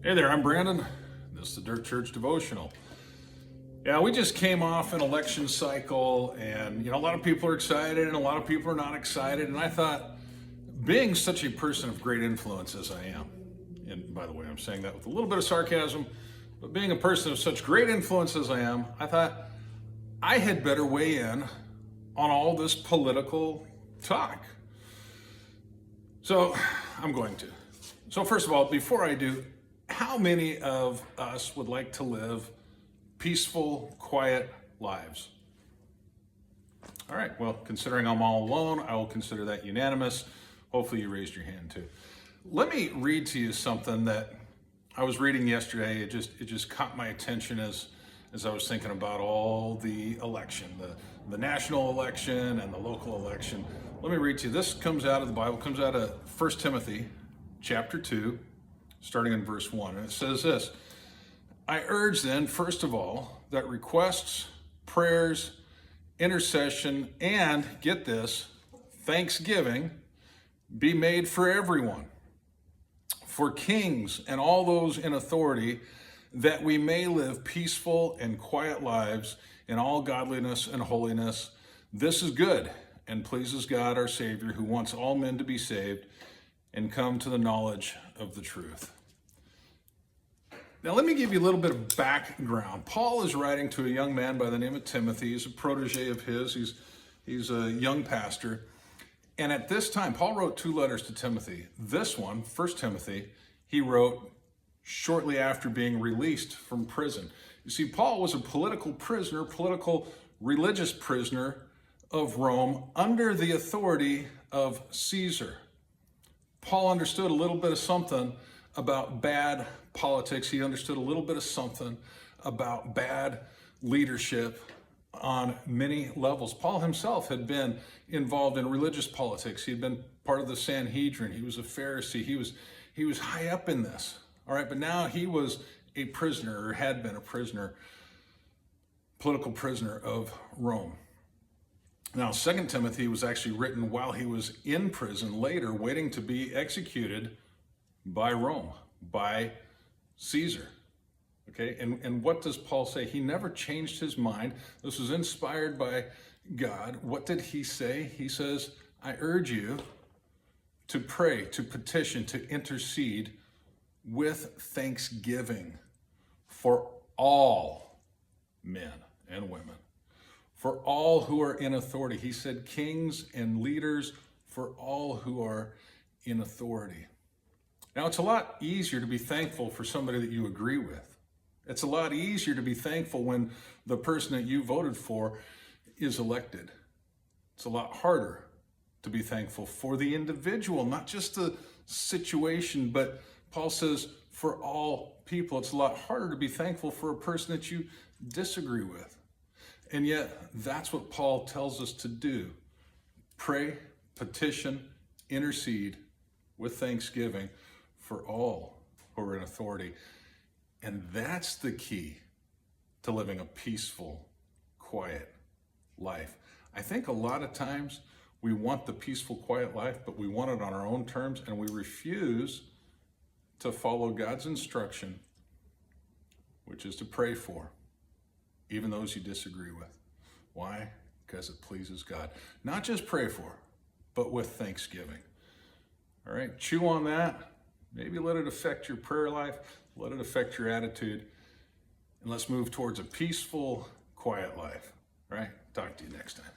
Hey there, I'm Brandon. This is the Dirt Church Devotional. Yeah, we just came off an election cycle, and a lot of people are excited and a lot of people are not excited. And I thought, being such a person of great influence as I am, and by the way, I'm saying that with a little bit of sarcasm, but being a person of such great influence as I am, I thought I had better weigh in on all this political talk. So I'm going to. So, first of all, before I do, how many of us would like to live peaceful, quiet lives? All right, well, considering I'm all alone, I will consider that unanimous. Hopefully you raised your hand too. Let me read to you something that I was reading yesterday. It just caught my attention as I was thinking about all the election, the national election and the local election. Let me read to you. This comes out of the Bible, comes out of 1 Timothy chapter 2, starting in verse 1. And it says this: I urge then, first of all, that requests, prayers, intercession, and, get this, thanksgiving be made for everyone, for kings and all those in authority, that we may live peaceful and quiet lives in all godliness and holiness. This is good and pleases God our Savior, who wants all men to be saved and come to the knowledge of the truth. Now, let me give you a little bit of background. Paul is writing to a young man by the name of Timothy. He's a protege of his. He's a young pastor. And at this time, Paul wrote 2 letters to Timothy. This one, 1 Timothy, he wrote shortly after being released from prison. You see, Paul was a political prisoner, political religious prisoner of Rome under the authority of Caesar. Paul understood a little bit of something about bad politics. He understood a little bit of something about bad leadership on many levels. Paul himself had been involved in religious politics. He had been part of the Sanhedrin. He was a Pharisee. He was high up in this. All right, but now he was a prisoner, or had been a prisoner, political prisoner of Rome. Now, 2 Timothy was actually written while he was in prison later, waiting to be executed by Rome, by Caesar. Okay, and what does Paul say? He never changed his mind. This was inspired by God. What did he say? He says, I urge you to pray, to petition, to intercede with thanksgiving for all men and women, for all who are in authority. He said kings and leaders, for all who are in authority. Now, it's a lot easier to be thankful for somebody that you agree with. It's a lot easier to be thankful when the person that you voted for is elected. It's a lot harder to be thankful for the individual, not just the situation, but Paul says for all people. It's a lot harder to be thankful for a person that you disagree with. And yet, that's what Paul tells us to do. Pray, petition, intercede with thanksgiving for all who are in authority. And that's the key to living a peaceful, quiet life. I think a lot of times we want the peaceful, quiet life, but we want it on our own terms, and we refuse to follow God's instruction, which is to pray for even those you disagree with. Why? Because it pleases God. Not just pray for, but with thanksgiving. All right, chew on that. Maybe let it affect your prayer life. Let it affect your attitude. And let's move towards a peaceful, quiet life. All right, talk to you next time.